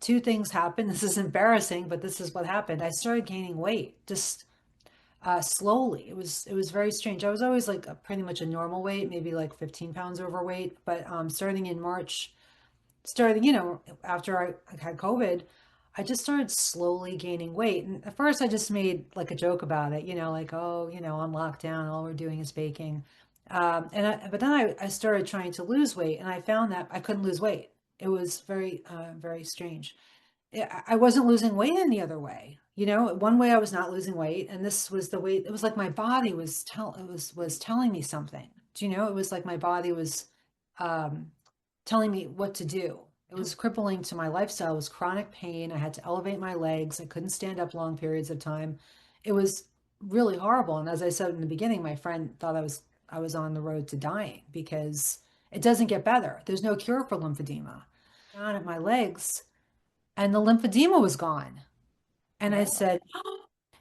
two things happened. This is embarrassing, but this is what happened. I started gaining weight just slowly. It was very strange. I was always like pretty much a normal weight, maybe like 15 pounds overweight. But starting in March, after I had COVID, I just started slowly gaining weight. And at first, I just made like a joke about it, like, oh, on lockdown, all we're doing is baking. But then I started trying to lose weight, and I found that I couldn't lose weight. It was very, very strange. I wasn't losing weight any other way. One way I was not losing weight, and this was the way. It was like my body was telling me something. It was like my body was um, telling me what to do. It was crippling to my lifestyle. It was chronic pain. I had to elevate my legs. I couldn't stand up long periods of time. It was really horrible. And as I said in the beginning, my friend thought I was on the road to dying because it doesn't get better. There's no cure for lymphedema. Down at my legs, and the lymphedema was gone. And I Wow. said,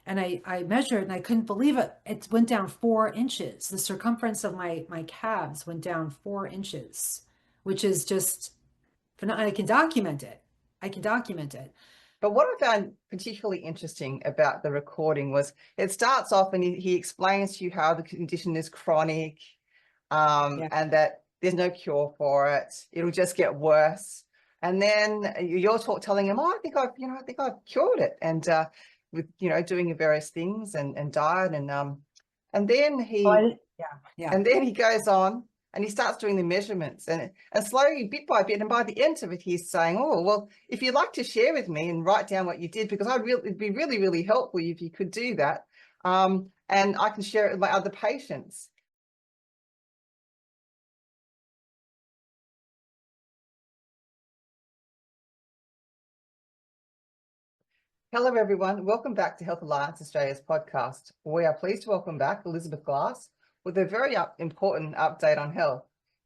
and I measured and I couldn't believe it. It went down 4 inches. The circumference of my calves went down 4 inches, which is just I can document it. I can document it. But what I found particularly interesting about the recording was it starts off and he explains to you how the condition is chronic, Yeah. and that there's no cure for it. It'll just get worse. And then you're telling him, oh, I think I've cured it. And with, doing various things and diet and then Oh, he yeah, yeah. and then he goes on and he starts doing the measurements and slowly, bit by bit. And by the end of it, he's saying, oh, well, if you'd like to share with me and write down what you did, because it'd be really, really helpful if you could do that. And I can share it with my other patients. Hello, everyone. Welcome back to Health Alliance Australia's podcast. We are pleased to welcome back Elizabeth Glass with a very important update on health.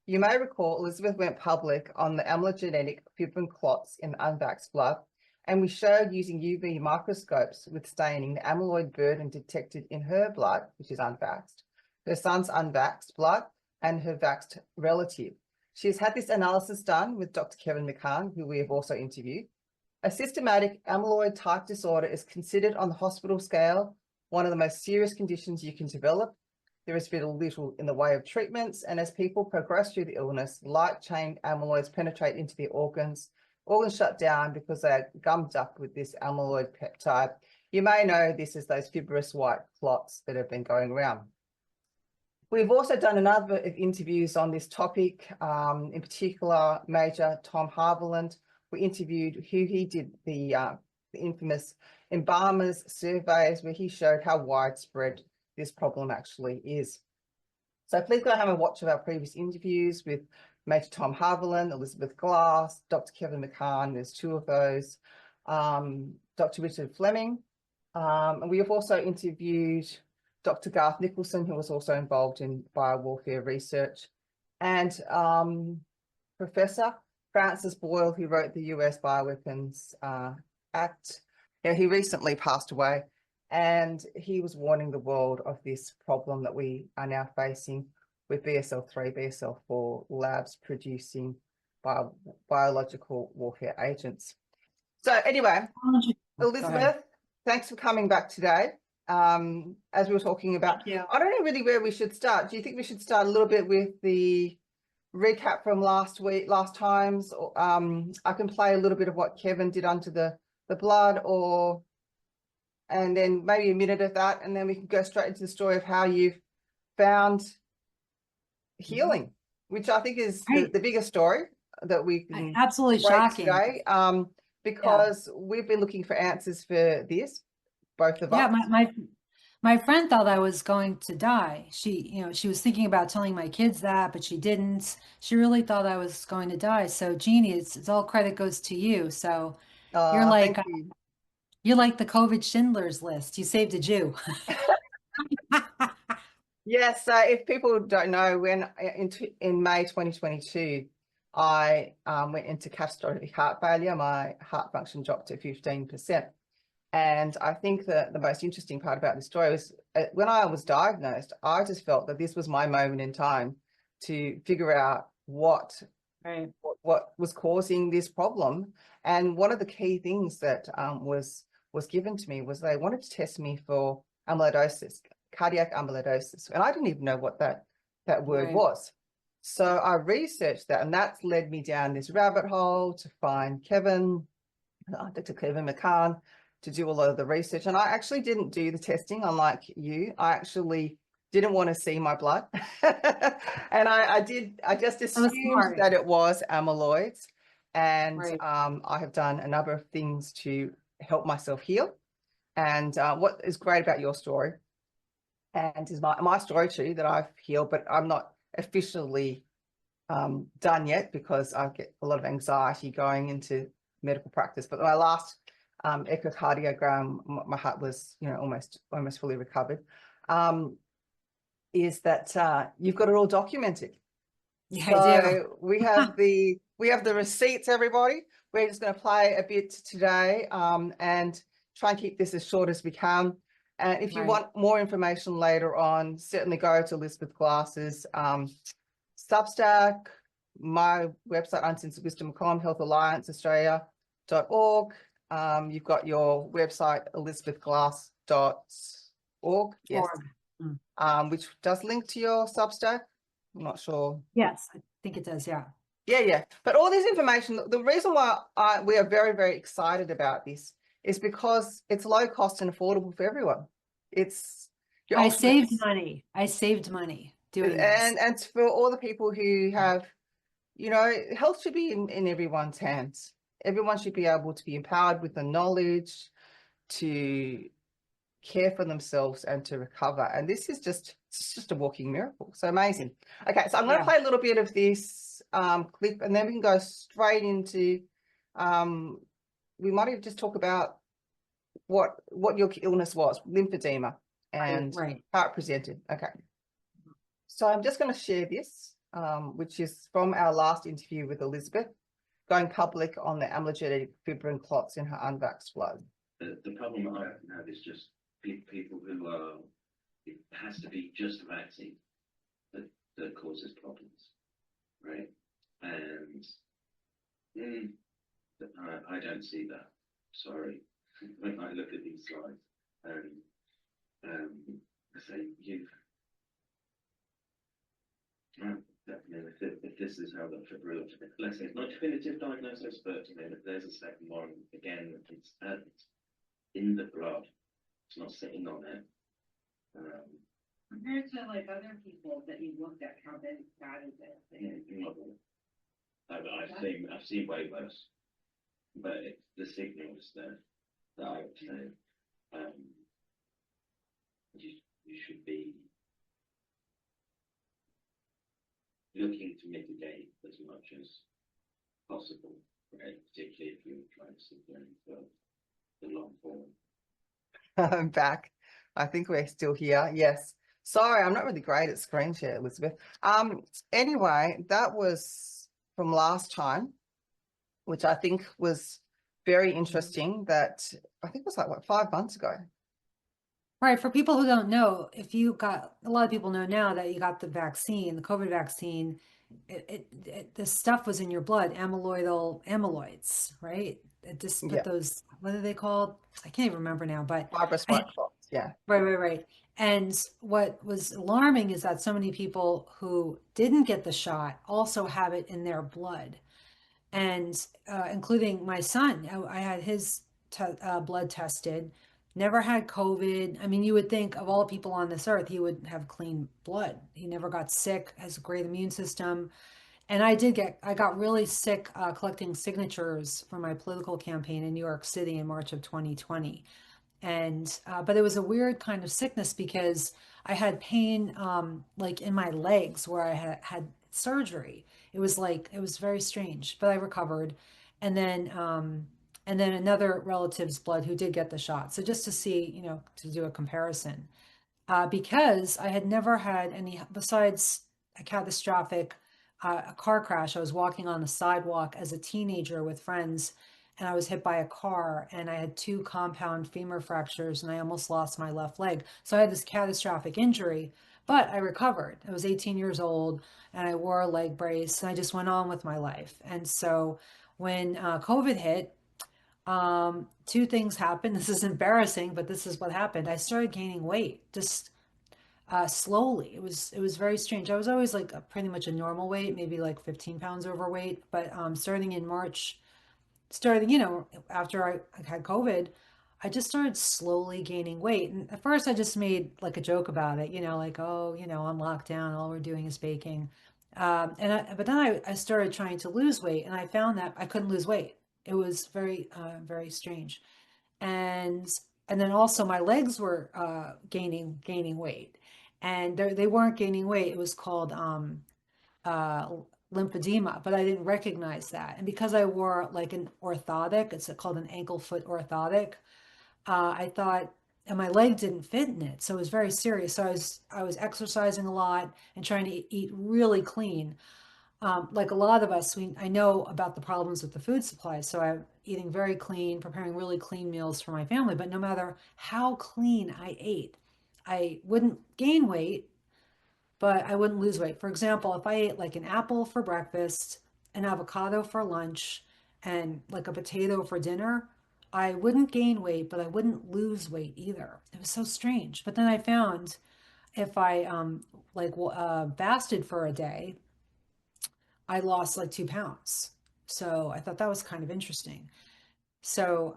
You may recall Elizabeth went public on the amyloidogenic fibrin clots in unvaxxed blood, and we showed using UV microscopes with staining the amyloid burden detected in her blood, which is unvaxxed, her son's unvaxxed blood, and her vaxxed relative. She's had this analysis done with Dr. Kevin McCairn, who we have also interviewed. A systematic amyloid type disorder is considered on the hospital scale one of the most serious conditions you can develop. There is very little in the way of treatments, and as people progress through the illness, light chain amyloids penetrate into the organs shut down because they are gummed up with this amyloid peptide. You may know this as those fibrous white clots that have been going around. We've also done a number of interviews on this topic, in particular, Major Tom Harviland. We interviewed who he did the infamous embalmers surveys, where he showed how widespread this problem actually is. So please go have a watch of our previous interviews with Major Tom Harviland, Elizabeth Glass, Dr. Kevin McCairn, there's two of those, Dr. Richard Fleming. And we have also interviewed Dr. Garth Nicholson, who was also involved in biowarfare research, and Professor Francis Boyle, who wrote the US Bioweapons Act. He recently passed away, and he was warning the world of this problem that we are now facing with BSL-3, BSL-4 labs producing biological warfare agents. So anyway, Elizabeth, thanks for coming back today. As we were talking about, I don't know really where we should start. Do you think we should start a little bit with the recap from last times? I can play a little bit of what Kevin did under the blood, and then maybe a minute of that, and then we can go straight into the story of how you've found healing, which I think is the biggest story that we can absolutely break shocking today, because we've been looking for answers for this, both of us. My friend thought I was going to die. She was thinking about telling my kids that, but she didn't. She really thought I was going to die. So Jeannie, it's all credit goes to you. So you're like Thank you. you're like the COVID Schindler's List. You saved a Jew. Yes, so if people don't know, when in May 2022, I went into catastrophic heart failure. My heart function dropped to 15%. And I think that the most interesting part about this story was when I was diagnosed, I just felt that this was my moment in time to figure out what what was causing this problem. And one of the key things that was given to me was they wanted to test me for amyloidosis, cardiac amyloidosis, and I didn't even know what that word Right. was. So I researched that, and that's led me down this rabbit hole to find Dr. Kevin McCairn, to do a lot of the research. And I actually didn't do the testing, unlike you. I actually didn't want to see my blood. And I just That was assumed smart. that it was amyloids. And Right. I have done a number of things to help myself heal. And what is great about your story, and is my story too, that I've healed, but I'm not officially done yet because I get a lot of anxiety going into medical practice. But my last echocardiogram, my heart was, almost fully recovered. Is that you've got it all documented. Yeah, I do. So we have the receipts, everybody. We're just going to play a bit today and try and keep this as short as we can. And if you Right. want more information later on, certainly go to Elizabeth Glass's Substack, my website, uncensoredwisdom.com, healthallianceaustralia.org. You've got your website, elizabethglass.org, yes, Or, mm. which does link to your Substack. I'm not sure. Yes, I think it does. Yeah. Yeah. But all this information, the reason why we are very, very excited about this is because it's low cost and affordable for everyone. It's your I ultimate, saved money. I saved money doing this. and for all the people who have, health should be in everyone's hands. Everyone should be able to be empowered with the knowledge to care for themselves and to recover. And this is just a walking miracle. So amazing. Okay, so I'm going to play a little bit of this clip, and then we can go straight into we might even just talk about what your illness was, lymphedema, and Right. how it presented. Okay, so I'm just going to share this, which is from our last interview with Elizabeth, going public on the amyloidogenic fibrin clots in her unvaxxed blood. The problem I often have is just people who are, it has to be just a vaccine that causes problems, right? And I don't see that. Sorry, when I look at these slides, and I say if this is how the fibrillary, let's say it's not definitive diagnosis, but if there's a second one, again, it's in the blood. It's not sitting on it. Compared to like other people that you looked at, how bad is it? I've seen way worse, but it's the signals that I would say you should be looking to mitigate as much as possible, right? Particularly if you're trying to sit there for the long form. I'm back. I think we're still here. Yes. Sorry, I'm not really great at screen share, Elizabeth. Anyway, that was from last time, which I think was very interesting. That I think was like, what, 5 months ago. Right. For people who don't know, if you got, a lot of people know now that you got the vaccine, the COVID vaccine, the stuff was in your blood, amyloids, right? It just put those, what are they called? I can't even remember now, but fibrous white clots. Yeah. Right. And what was alarming is that so many people who didn't get the shot also have it in their blood, and including my son. I had his blood tested, never had COVID. I mean, you would think of all people on this earth, he would have clean blood. He never got sick, has a great immune system. And I got really sick collecting signatures for my political campaign in New York City in March of 2020. And but it was a weird kind of sickness because I had pain like in my legs where I had surgery. It was very strange, but I recovered. And then another relative's blood who did get the shot. So just to see, to do a comparison, because I had never had any besides a catastrophic a car crash. I was walking on the sidewalk as a teenager with friends, and I was hit by a car, and I had 2 compound femur fractures, and I almost lost my left leg. So I had this catastrophic injury, But I recovered. I was 18 years old and I wore a leg brace and I just went on with my life. And so when COVID hit, two things happened. This is embarrassing, but this is what happened. I started gaining weight just slowly. It was very strange. I was always like pretty much a normal weight, maybe like 15 pounds overweight. But starting in March, starting, after I had COVID, I just started slowly gaining weight. And at first I just made like a joke about it, like, oh, on lockdown, all we're doing is baking. But then I started trying to lose weight and I found that I couldn't lose weight. It was very, very strange. And, and then also my legs were gaining weight and they weren't gaining weight. It was called, uh, lymphedema, but I didn't recognize that. And because I wore like an orthotic, it's called an ankle foot orthotic, I thought, and my leg didn't fit in it. So it was very serious. So I was exercising a lot and trying to eat really clean. Like a lot of us, I know about the problems with the food supply. So I'm eating very clean, preparing really clean meals for my family. But no matter how clean I ate, I wouldn't gain weight but I wouldn't lose weight. For example, if I ate like an apple for breakfast, an avocado for lunch, and like a potato for dinner, I wouldn't gain weight, but I wouldn't lose weight either. It was so strange. But then I found if I fasted for a day, I lost like 2 pounds. So I thought that was kind of interesting. So,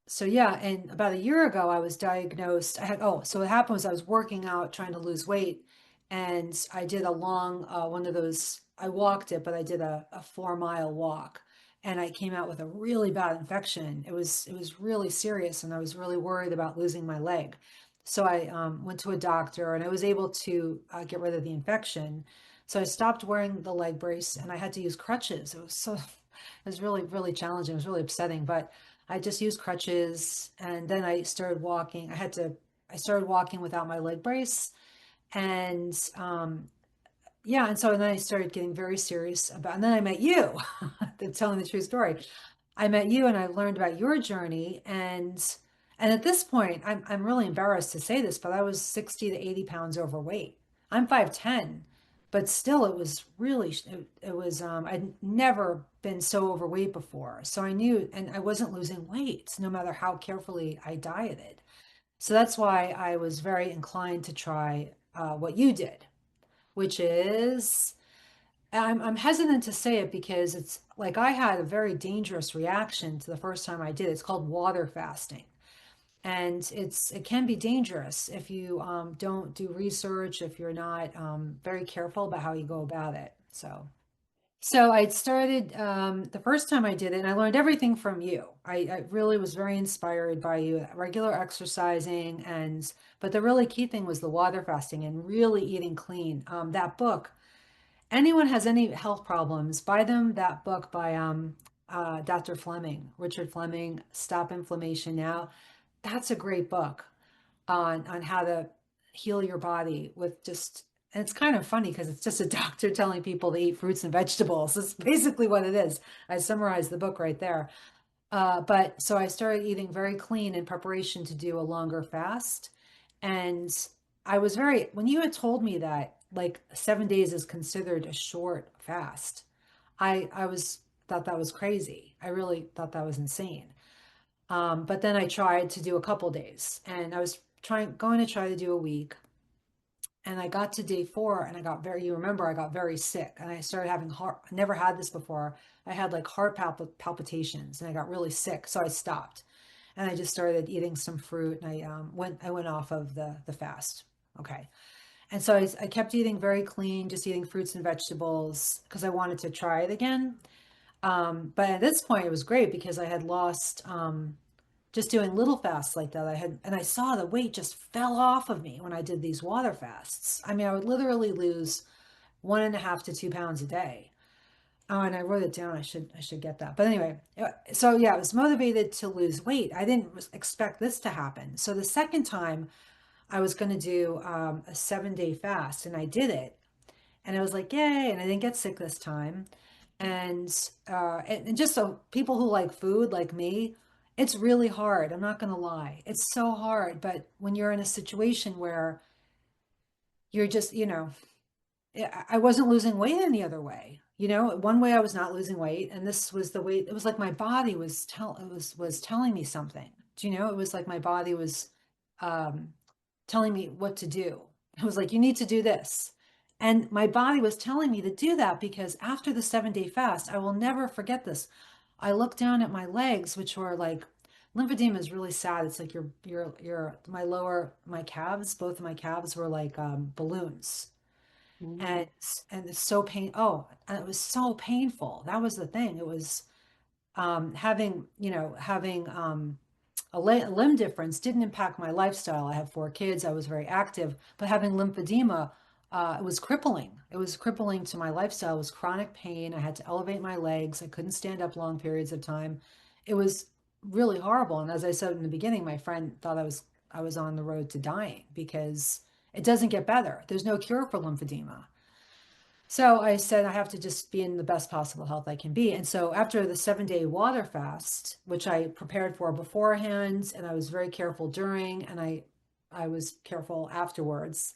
so yeah, and about a year ago, I was diagnosed. So what happened was I was working out, trying to lose weight, and I did a long, one of those, I walked it, but I did a 4 mile walk, and I came out with a really bad infection. It was really serious, and I was really worried about losing my leg. So I went to a doctor, and I was able to get rid of the infection. So I stopped wearing the leg brace, and I had to use crutches. It was really, really challenging. It was really upsetting, but I just used crutches and then I started walking. I started walking without my leg brace. And yeah, and so then I started getting very serious and then I met you, telling the true story. I met you and I learned about your journey. And at this point, I'm really embarrassed to say this, but I was 60 to 80 pounds overweight. I'm 5'10", but still it was really, it was, I'd never been so overweight before. So I knew, and I wasn't losing weight no matter how carefully I dieted. So that's why I was very inclined to try what you did, which is I'm hesitant to say it because it's like I had a very dangerous reaction to the first time I did it. It's called water fasting. And it can be dangerous if you don't do research, if you're not very careful about how you go about it. So I started the first time I did it, and I learned everything from you. I really was very inspired by you, regular exercising, but the really key thing was the water fasting and really eating clean. That book, anyone has any health problems, buy them that book by Dr. Fleming, Richard Fleming, Stop Inflammation Now. That's a great book on how to heal your body with just and it's kind of funny because it's just a doctor telling people to eat fruits and vegetables. It's basically what it is. I summarized the book right there. But so I started eating very clean in preparation to do a longer fast. And when you had told me that like 7 days is considered a short fast, thought that was crazy. I really thought that was insane. But then I tried to do a couple days and I was going to try to do a week. And I got to day 4 and you remember, I got very sick and I started having I never had this before. I had like heart palpitations and I got really sick. So I stopped and I just started eating some fruit and I went off of the fast. Okay. And so I kept eating very clean, just eating fruits and vegetables because I wanted to try it again. But at this point it was great because I had lost, just doing little fasts like that. And I saw the weight just fell off of me when I did these water fasts. I mean, I would literally lose 1.5 to 2 pounds a day. Oh, and I wrote it down. I should get that. But anyway, so yeah, I was motivated to lose weight. I didn't expect this to happen. So the second time I was going to do a 7 day fast and I did it and I was like, yay. And I didn't get sick this time. And just so people who like food like me, it's really hard. I'm not going to lie. It's so hard. But when you're in a situation where you're just, I wasn't losing weight any other way. One way I was not losing weight, and this was the way. It was like my body was telling me something. Do you know? It was like my body was um, telling me what to do. It was like, you need to do this. And my body was telling me to do that because after the 7-day fast, I will never forget this. I looked down at my legs, which were like, lymphedema is really sad. It's like my calves, both of my calves were like balloons. Mm. And it's so and it was so painful. That was the thing. It was having a limb difference didn't impact my lifestyle. I have 4 kids. I was very active, but having lymphedema, it was crippling. It was crippling to my lifestyle. It was chronic pain. I had to elevate my legs. I couldn't stand up long periods of time. It was really horrible. And as I said in the beginning, my friend thought I was on the road to dying because it doesn't get better. There's no cure for lymphedema. So I said I have to just be in the best possible health I can be. And so after the 7-day water fast, which I prepared for beforehand, and I was very careful during, and I was careful afterwards.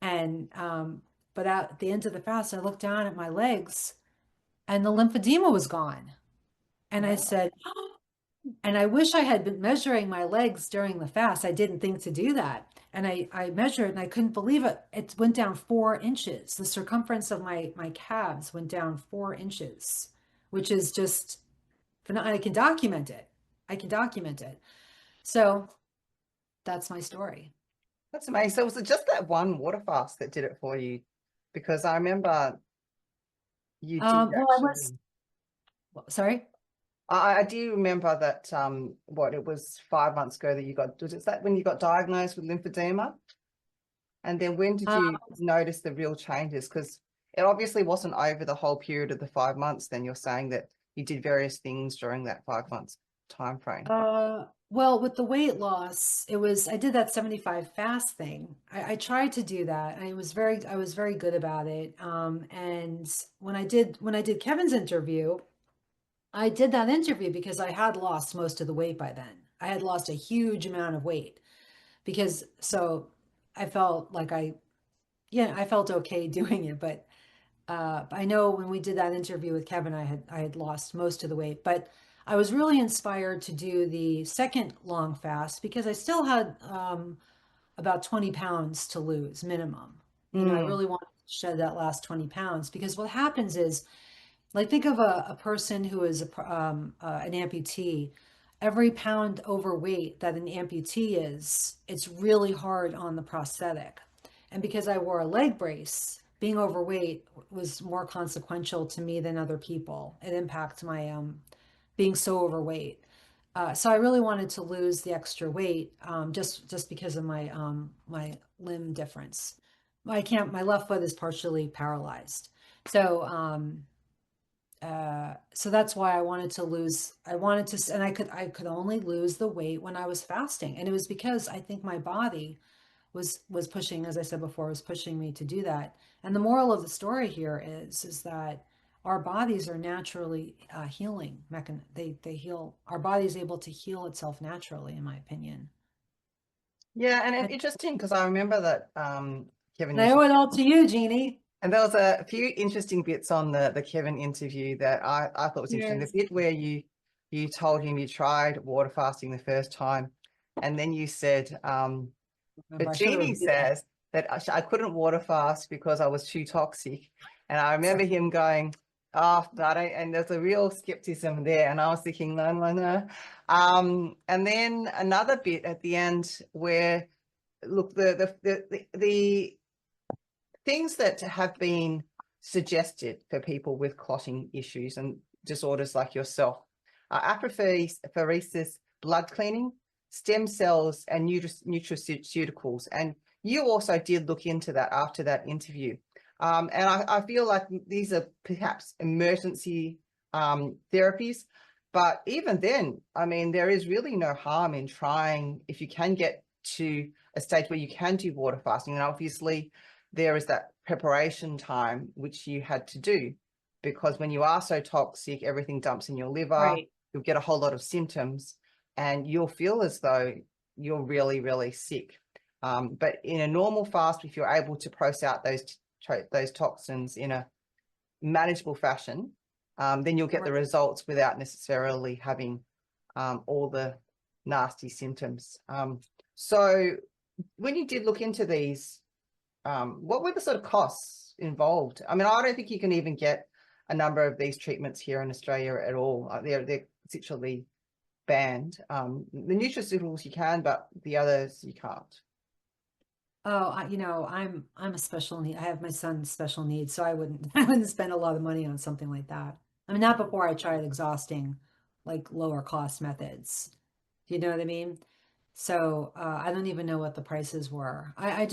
And but at the end of the fast, I looked down at my legs, and the lymphedema was gone. And I Wow. said, and I wish I had been measuring my legs during the fast. I didn't think to do that. And I measured and I couldn't believe it. It went down 4 inches. The circumference of my calves went down 4 inches, which is just phenomenal. I can document it. I can document it. So that's my story. That's amazing. So was it just that one water fast that did it for you? Because I remember you did Well, I was, actually. sorry. I do remember that what it was 5 months ago that you got, was it that when you got diagnosed with lymphedema? And then when did Uh, you notice the real changes? Because it obviously wasn't over the whole period of the 5 months. Then you're saying that you did various things during that 5 months time frame. well, with the weight loss, I did that 75 fast thing. I tried to do that. I was very good about it. And when I did Kevin's interview, I did that interview because I had lost most of the weight by then. I had lost a huge amount of weight so I felt like I felt okay doing it, but I know when we did that interview with Kevin, I had lost most of the weight, but I was really inspired to do the second long fast because I still had about 20 pounds to lose minimum. I Mm, really wanted to shed that last 20 pounds because what happens is, like, think of a person who is an amputee. Every pound overweight that an amputee is, it's really hard on the prosthetic. And because I wore a leg brace, being overweight was more consequential to me than other people. It impacts my being so overweight. So I really wanted to lose the extra weight just because of my limb difference. My left foot is partially paralyzed. So so that's why I wanted to, and I could only lose the weight when I was fasting. And it was because I think my body was pushing, as I said before, was pushing me to do that. And the moral of the story here is that our bodies are naturally healing they heal. Our body is able to heal itself naturally, in my opinion. yeah, and And, it's interesting because I remember that Kevin and I owe interview, it all to you, Jeannie. and there was a few interesting bits on the Kevin interview that I thought was interesting. The Yes. bit where you told him you tried water fasting the first time, and then you said, Remember, but I should Jeannie review that. says that I couldn't water fast because I was too toxic. And I remember him going, oh, I don't, and there's a real skepticism there. And I was thinking, no, no, no. And then another bit at the end where, look, the things that have been suggested for people with clotting issues and disorders like yourself are apophoresis, blood cleaning, stem cells, and nutraceuticals. And you also did look into that after that interview. And I feel like these are perhaps emergency therapies. But even then, I mean, there is really no harm in trying if you can get to a stage where you can do water fasting. And obviously, there is that preparation time which you had to do, because when you are so toxic, everything dumps in your liver, Right. you'll get a whole lot of symptoms and you'll feel as though you're really, really sick. But in a normal fast, if you're able to process out those toxins in a manageable fashion, then you'll get the results without necessarily having all the nasty symptoms. So when you did look into these, what were the sort of costs involved? I mean, I don't think you can even get a number of these treatments here in Australia at all. They're literally banned. The nutraceuticals you can, but the others you can't. Oh, you know, I'm a special need. I have my son's special needs, so I wouldn't I wouldn't spend a lot of money on something like that. I mean, not before I tried exhausting like lower cost methods. Do you know what I mean? So I don't even know what the prices were. I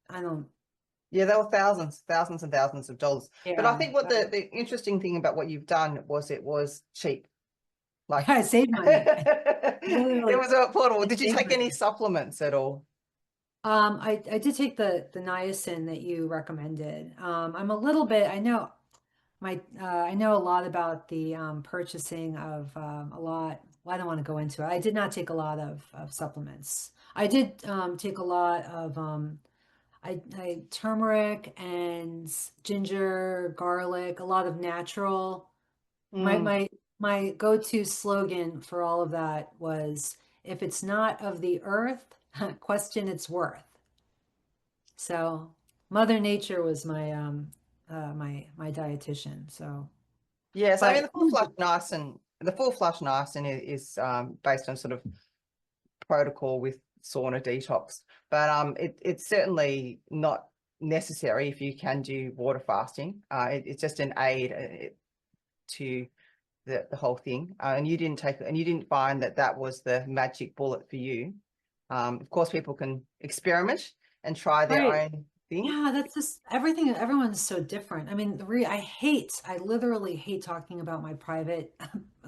don't Yeah, there were thousands and thousands of dollars. But I yeah. think what the interesting thing about what you've done was it was cheap. Like I saved money. it Literally, was affordable. I Did you saved take any money. supplements at all? I did take the niacin that you recommended. I'm a little bit, I know a lot about the purchasing of a lot. Well, I don't want to go into it. I did not take a lot of supplements. I did take a lot of I turmeric and ginger, garlic, a lot of natural. My Mm. my my go-to slogan for all of that was if it's not of the earth, question its worth. So Mother Nature was my dietitian. So, Yes, I mean but the full flush niacin is based on sort of protocol with sauna detox, but it's certainly not necessary if you can do water fasting. It's just an aid to the whole thing, and you didn't find that was the magic bullet for you. Of course, people can experiment and try their right. own thing. Yeah, that's just everything. Everyone's so different. I mean, I literally hate talking about my private,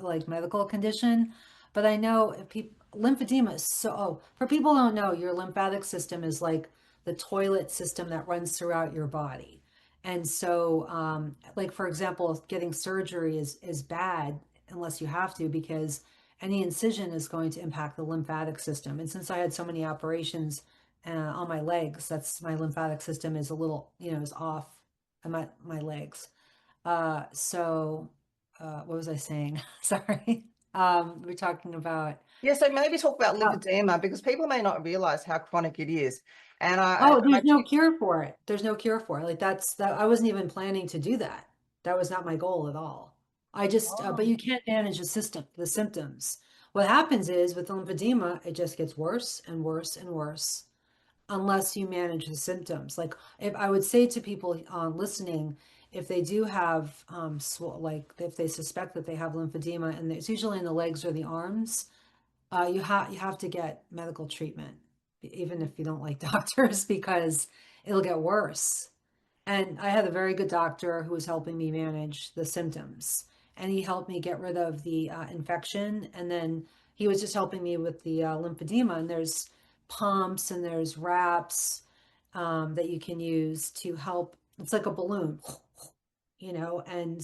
like medical condition, but I know if people, lymphedema is so, oh, for people who don't know, your lymphatic system is like the toilet system that runs throughout your body. And so, like for example, getting surgery is bad unless you have to, because any incision is going to impact the lymphatic system. And since I had so many operations, on my legs. That's my lymphatic system is a little, is off on my legs. What was I saying? Sorry. We're talking about. Yeah, so maybe talk about Oh, lymphedema because people may not realize how chronic it is. And oh, I there's no do. cure for it. There's no cure for it. Like that. I wasn't even planning to do that. That was not my goal at all. But Oh. you can't manage the symptoms. What happens is with lymphedema, it just gets worse and worse and worse unless you manage the symptoms. Like if I would say to people listening, if they do have like if they suspect that they have lymphedema, and it's usually in the legs or the arms, you have to get medical treatment, even if you don't like doctors, because it'll get worse. And I had a very good doctor who was helping me manage the symptoms. And he helped me get rid of the infection. And then he was just helping me with the lymphedema. And there's pumps and there's wraps that you can use to help. It's like a balloon, and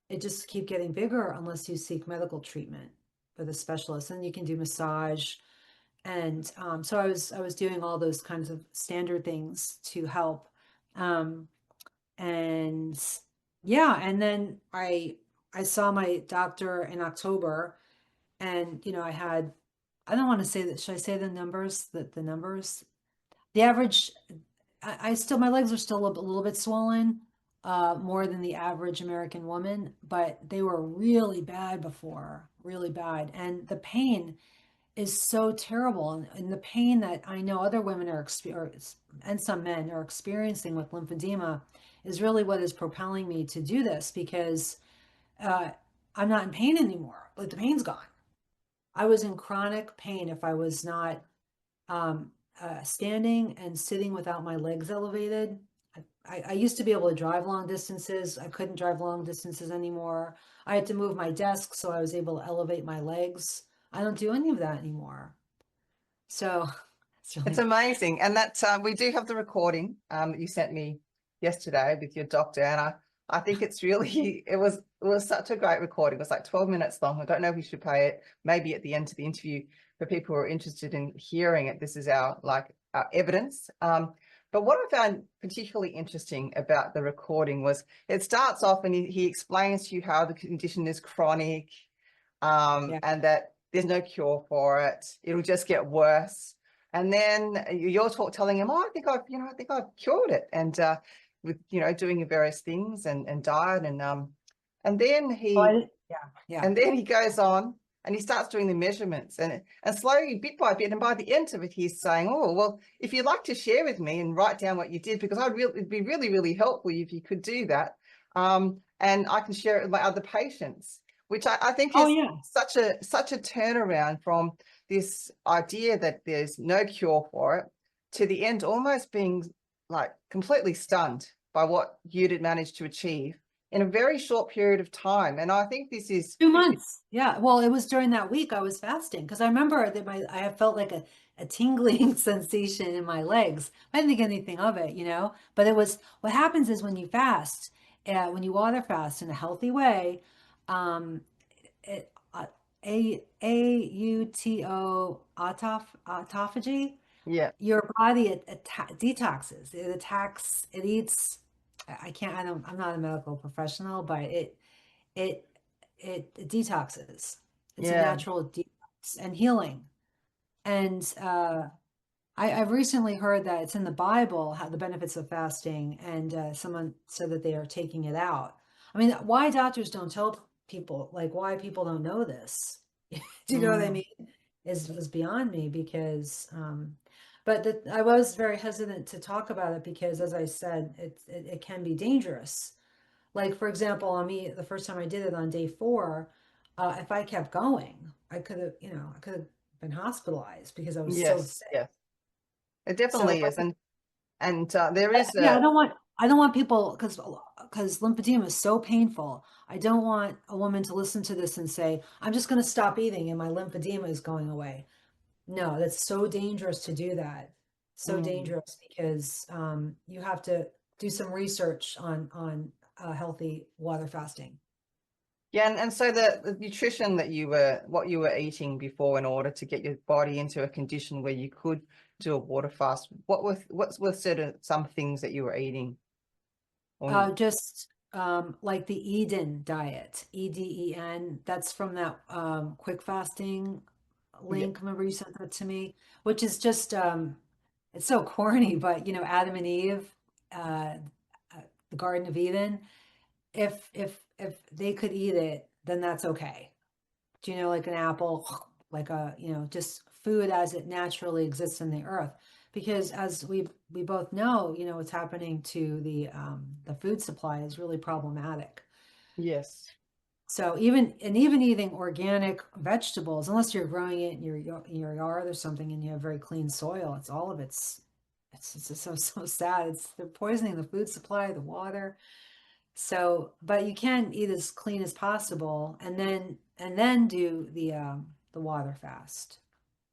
it just keep getting bigger unless you seek medical treatment with a specialist. And you can do massage. And so I was doing all those kinds of standard things to help. Um, and yeah, and then I saw my doctor in October, and I don't want to say that, should I say the numbers, the numbers, the average, I still, my legs are still a little bit swollen, more than the average American woman, but they were really bad before, really bad. And the pain is so terrible. And the pain that I know other women are experiencing, and some men are experiencing with lymphedema, is really what is propelling me to do this, because uh, I'm not in pain anymore. Like the pain's gone. I was in chronic pain if I was not um, standing and sitting without my legs elevated. I used to be able to drive long distances. I couldn't drive long distances anymore. I had to move my desk so I was able to elevate my legs. I don't do any of that anymore. So it's It's really, amazing. And that we do have the recording that you sent me yesterday with your doctor. And I think it's really, it was such a great recording. It was like 12 minutes long. I don't know if we should play it maybe at the end of the interview for people who are interested in hearing it. This is our evidence. But what I found particularly interesting about the recording was it starts off and he explains to you how the condition is chronic, Yeah. and that there's no cure for it. It'll just get worse. And then you're telling him, oh, I think I've cured it. And with, doing your various things and diet and then he Yeah. and then he goes on and he starts doing the measurements and slowly, bit by bit. And by the end of it, he's saying, oh, well, if you'd like to share with me and write down what you did, because it'd be really, really helpful if you could do that. And I can share it with my other patients, which I think Oh is yeah. such a turnaround from this idea that there's no cure for it to the end almost being like completely stunned by what you'd managed to achieve in a very short period of time. And I think this is 2 months. Yeah. Well, it was during that week I was fasting because I remember that I have felt like a tingling sensation in my legs. I didn't think anything of it, but it was what happens is when you fast, when you water fast in a healthy way, um, it, autophagy, yeah. your body detoxes. It eats. I'm not a medical professional, but it it detoxes. It's a Yeah. natural detox and healing. And I've recently heard that it's in the Bible how the benefits of fasting, and someone said that they are taking it out. I mean, why doctors don't tell people, like why people don't know this? Do you know what I Mm. mean? Is beyond me because, but I was very hesitant to talk about it because, as I said, it can be dangerous. Like, for example, on me, the first time I did it on day 4, if I kept going, I could have been hospitalized because I was so Yes. sick. Yes. It So, definitely is. And there is yeah, a I don't want people because lymphedema is so painful. I don't want a woman to listen to this and say, "I'm just going to stop eating and my lymphedema is going away." No, that's so dangerous to do that. So mm. dangerous because you have to do some research on healthy water fasting. Yeah, and so the nutrition that what you were eating before in order to get your body into a condition where you could do a water fast, what's sort of some things that you were eating? Or, Just like the Eden diet, EDEN. That's from that quick fasting yeah. link. Remember you sent that to me, which is just it's so corny, but Adam and Eve, uh, the Garden of Eden. If they could eat it, then that's okay. Do like an apple, like just food as it naturally exists in the earth? Because as we both know, what's happening to the food supply is really problematic. Yes. So even eating organic vegetables, unless you're growing it in your yard or something, and you have very clean soil, it's all of it's just so sad. They're poisoning the food supply, the water. So, but you can eat as clean as possible, and then do the water fast.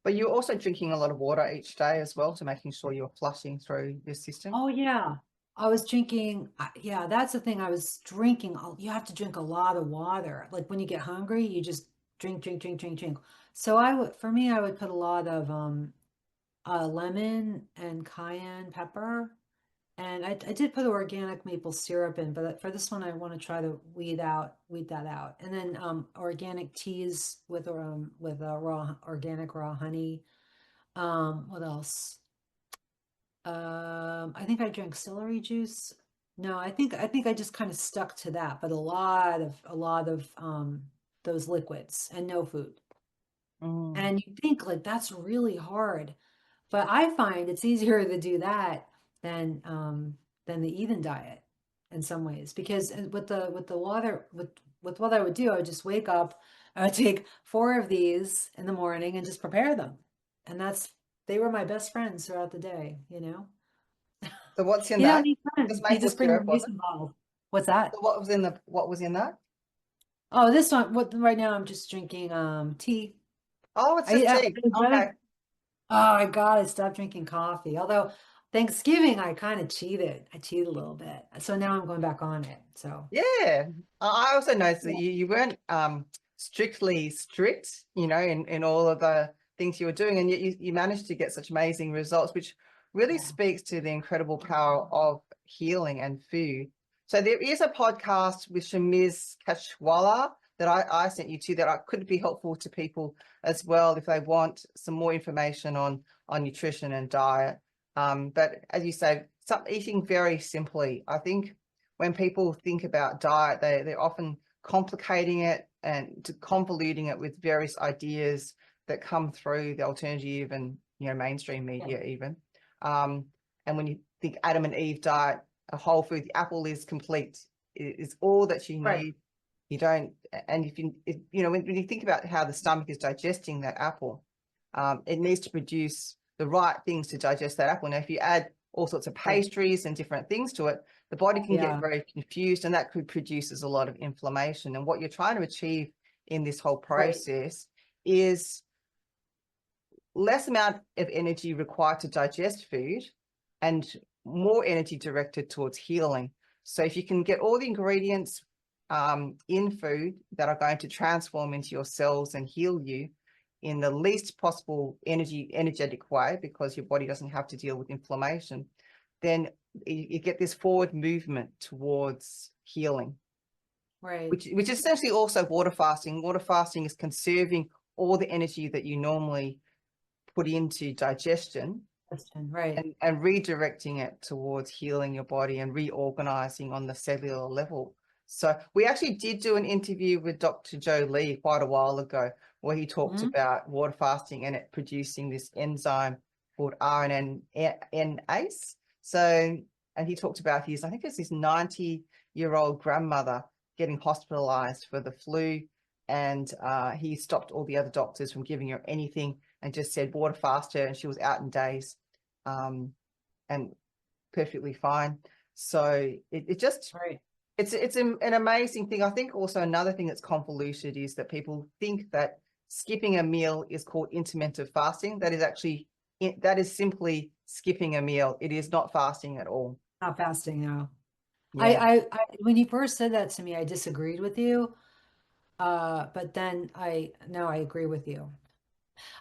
But you're also drinking a lot of water each day as well to making sure you're flushing through your system. Oh yeah, I was drinking. Yeah, that's the thing. I was drinking. You have to drink a lot of water. Like when you get hungry, you just drink, drink, drink, drink, drink. So for me, I would put a lot of lemon and cayenne pepper. And I did put organic maple syrup in, but for this one, I want to try to weed that out. And then organic teas with organic raw honey. What else? I think I drank celery juice. No, I think I just kind of stuck to that, but a lot of those liquids and no food. Mm. And you think like that's really hard. But I find it's easier to do that than the Eden diet in some ways because with the water with what I would do, I would just wake up, I would take 4 of these in the morning and just prepare them. And they were my best friends throughout the day. So what's in You don't that? need friends. Just You maple just bring your syrup, was it? mason bottle. What's that? So what was in that? Oh, this one. What right now? I'm just drinking tea. Oh, it's just tea. I Okay. Oh my God, I stopped drinking coffee. Although Thanksgiving, I kind of cheated. I cheated a little bit. So now I'm going back on it. So Yeah. I also noticed that yeah. you weren't strictly strict, you know, in all of the things you were doing, and yet you managed to get such amazing results, which really Yeah. speaks to the incredible power of healing and food. So there is a podcast with Shamiz Kachwala that I sent you to that could be helpful to people as well if they want some more information on nutrition and diet. But as you say, eating very simply. I think when people think about diet, they're often complicating it and convoluting it with various ideas that come through the alternative and, you know, mainstream media even. And when you think Adam and Eve diet, a whole food, the apple is complete, is all that you Right. need. You don't, and you know, when you think about how the stomach is digesting that apple, it needs to produce the right things to digest that apple. Now, if you add all sorts of Right. pastries and different things to it, the body can get Yeah. very confused, and that could produces a lot of inflammation. And what you're trying to achieve in this whole Right. process is less amount of energy required to digest food and more energy directed towards healing. So if you can get all the ingredients in food that are going to transform into your cells and heal you in the least possible energetic way, because your body doesn't have to deal with inflammation, then you get this forward movement towards healing, Right. which is essentially also water fasting. Water fasting is conserving all the energy that you normally put into digestion Right. and redirecting it towards healing your body and reorganizing on the cellular level. So we actually did do an interview with Dr. Joe Lee quite a while ago, where he talked about water fasting and it producing this enzyme called RNase. So, and he talked about his, I think it's his 90-year-old grandmother getting hospitalized for the flu. And he stopped all the other doctors from giving her anything and just said water fast her, and she was out in days and perfectly fine. So it just, Right. it's an amazing thing. I think also another thing that's convoluted is that people think that skipping a meal is called intermittent fasting. That is actually, that is simply skipping a meal. It is not fasting at all. Not fasting, no. Yeah. When you first said that to me, I disagreed with you. But then now I agree with you.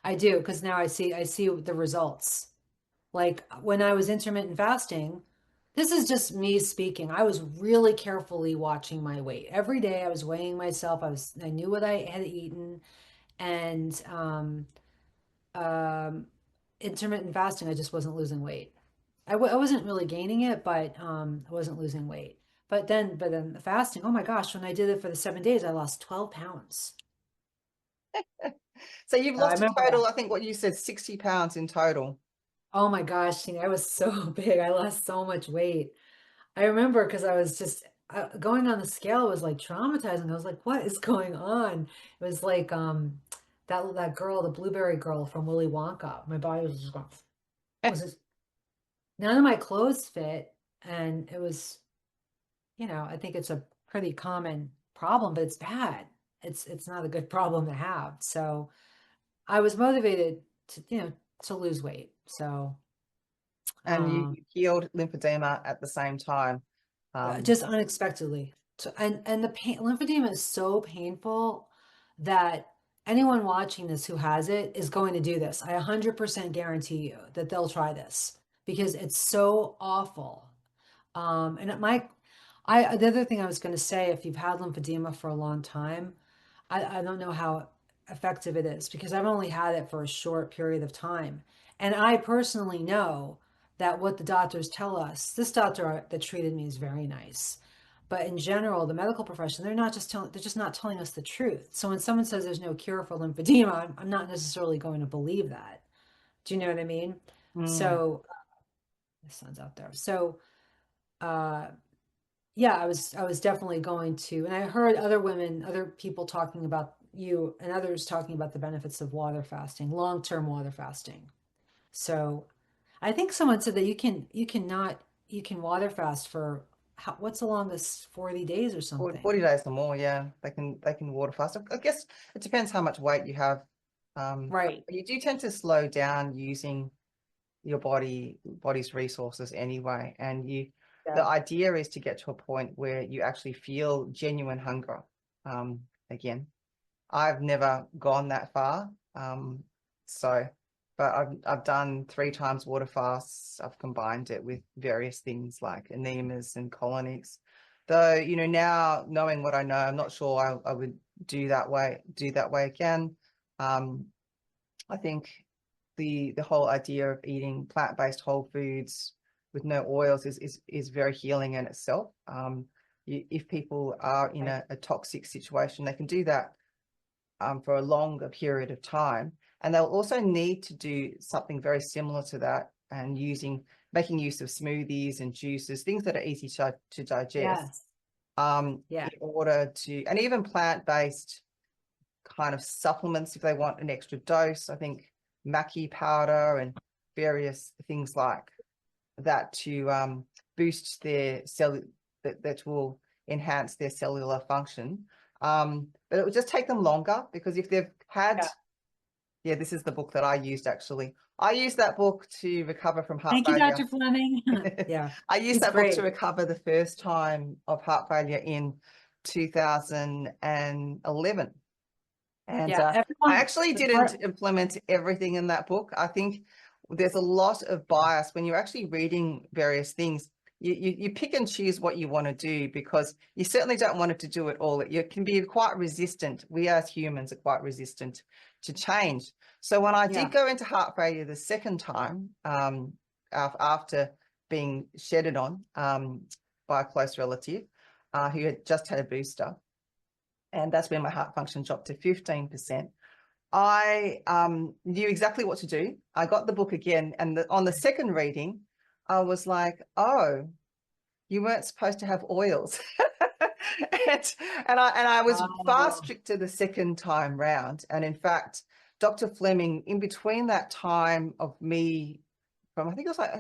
I do, because now I see the results. Like when I was intermittent fasting, this is just me speaking. I was really carefully watching my weight. Every day I was weighing myself. I knew what I had eaten, and um, intermittent fasting, I just wasn't losing weight. I wasn't really gaining it, but I wasn't losing weight. But then the fasting, oh my gosh, when I did it for the 7 days, I lost 12 pounds. So you've I lost a remember total, that. I think what you said, 60 pounds in total. Oh my gosh, Tina, I was so big. I lost so much weight. I remember because I was just going on the scale was like traumatizing. I was like, what is going on? It was like that girl, the blueberry girl from Willy Wonka. My body was just going, was just none of my clothes fit, and it was, I think it's a pretty common problem, but it's bad. It's not a good problem to have. So I was motivated to lose weight. So And um you healed lymphedema at the same time. just unexpectedly. So, and the pain, lymphedema is so painful that anyone watching this who has it is going to do this. I 100% guarantee you that they'll try this because it's so awful. And the other thing I was going to say, if you've had lymphedema for a long time, I don't know how effective it is because I've only had it for a short period of time. And I personally know that what the doctors tell us, this doctor that treated me is very nice. But in general, the medical profession, they're just not telling us the truth. So when someone says there's no cure for lymphedema, I'm not necessarily going to believe that. Do you know what I mean? mm. So the sun's out there. So uh yeah, I was definitely going to, and I heard other people talking about you and others talking about the benefits of water fasting, long-term water fasting. So I think someone said that you can water fast for what's the longest, 40 days or something. 40 days or more, yeah. They can water fast. I guess it depends how much weight you have. Right. You do tend to slow down using your body's resources anyway. And the Yeah. idea is to get to a point where you actually feel genuine hunger again. I've never gone that far. But I've done 3 times water fasts. I've combined it with various things like enemas and colonics. Though, you know, now knowing what I know, I'm not sure I would do that way again. I think the whole idea of eating plant-based whole foods with no oils is very healing in itself. If people are in a toxic situation, they can do that for a longer period of time, and they'll also need to do something very similar to that, and making use of smoothies and juices, things that are easy to digest. Yeah. In order to, and even plant-based kind of supplements if they want an extra dose. I think maca powder and various things like that to boost their that will enhance their cellular function. But it would just take them longer, because if they've had, this is the book that I used actually. I used that book to recover from heart Thank you, failure. Dr. Fleming. Yeah. I used He's that book great. to recover the first time of heart failure in 2011. And Yeah, I actually didn't implement everything in that book. I think there's a lot of bias when you're actually reading various things. You pick and choose what you want to do, because you certainly don't want it to do it all. You can be quite resistant. We as humans are quite resistant to change. So when I did go into heart failure the second time, after being shedded on by a close relative who had just had a booster, and that's when my heart function dropped to 15%. I knew exactly what to do. I got the book again, and on the second reading, I was like, oh, you weren't supposed to have oils. and I was far stricter the second time round. And in fact, Dr. Fleming, in between that time of me, I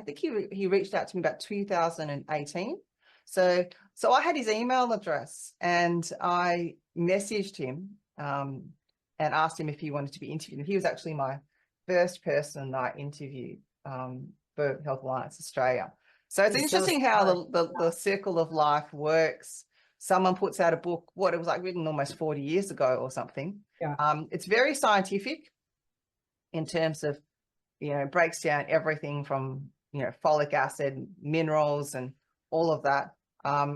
think he reached out to me about 2018. So I had his email address, and I messaged him and asked him if he wanted to be interviewed. And he was actually my first person that I interviewed for Health Alliance Australia. So it's interesting how the circle of life works. Someone puts out a book, it was like written almost 40 years ago or something. Yeah. It's very scientific in terms of, you know, breaks down everything from, you know, folic acid, minerals, and all of that.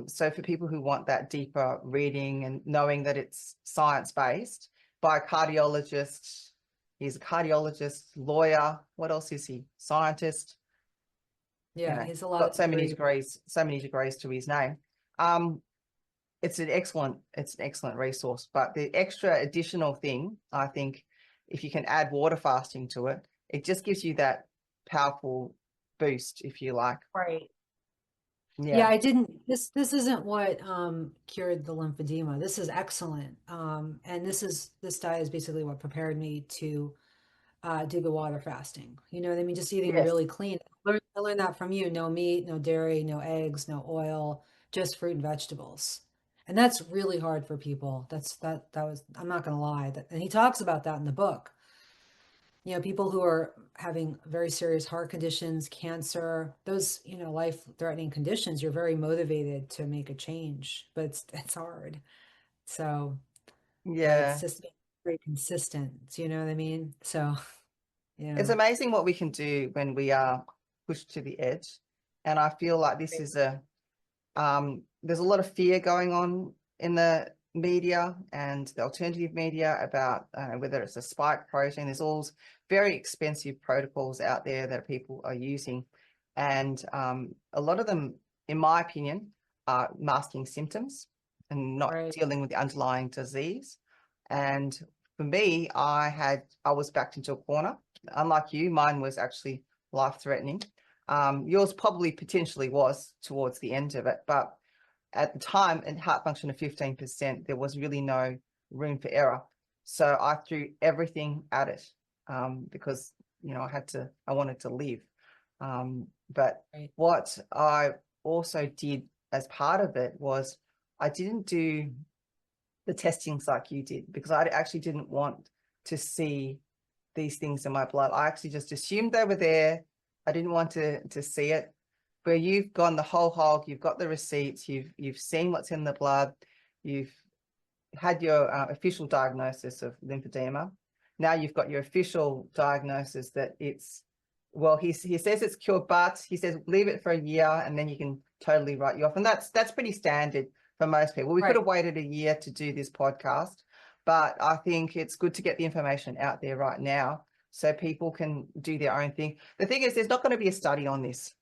So for people who want that deeper reading and knowing that it's science-based, by a cardiologist, he's a cardiologist, lawyer, what else is he? Scientist. Yeah, you know, he's a lot got so many degrees to his name. It's an excellent resource. But the extra additional thing, I think, if you can add water fasting to it, it just gives you that powerful boost, if you like. Right. Yeah, I didn't, this isn't what cured the lymphedema. This is excellent. And this diet is basically what prepared me to do the water fasting. You know what I mean? Just eating Yes. really clean. I learned that from you. No meat, no dairy, no eggs, no oil, just fruit and vegetables. And that's really hard for people. I'm not going to lie. And he talks about that in the book. You know, people who are having very serious heart conditions, cancer, those, you know, life-threatening conditions, you're very motivated to make a change, but it's hard. So it's just very consistent. Do you know what I mean? So, yeah. It's amazing what we can do when we are pushed to the edge. And I feel like this is there's a lot of fear going on in the media and the alternative media about whether it's a spike protein. There's all very expensive protocols out there that people are using. And a lot of them, in my opinion, are masking symptoms and not dealing with the underlying disease. And for me, I was backed into a corner. Unlike you, mine was actually life-threatening. Yours probably potentially was towards the end of it, but at the time, in heart function of 15%, there was really no room for error. So I threw everything at it because, you know, I wanted to live. But what I also did as part of it was I didn't do the testings like you did, because I actually didn't want to see these things in my blood. I actually just assumed they were there. I didn't want to see it. Where you've gone the whole hog, you've got the receipts, you've seen what's in the blood, you've had your official diagnosis of lymphedema. Now you've got your official diagnosis that it's, well, he says it's cured, but he says leave it for a year and then you can totally write you off. And that's pretty standard for most people. We could have waited a year to do this podcast, but I think it's good to get the information out there right now so people can do their own thing. The thing is, there's not going to be a study on this.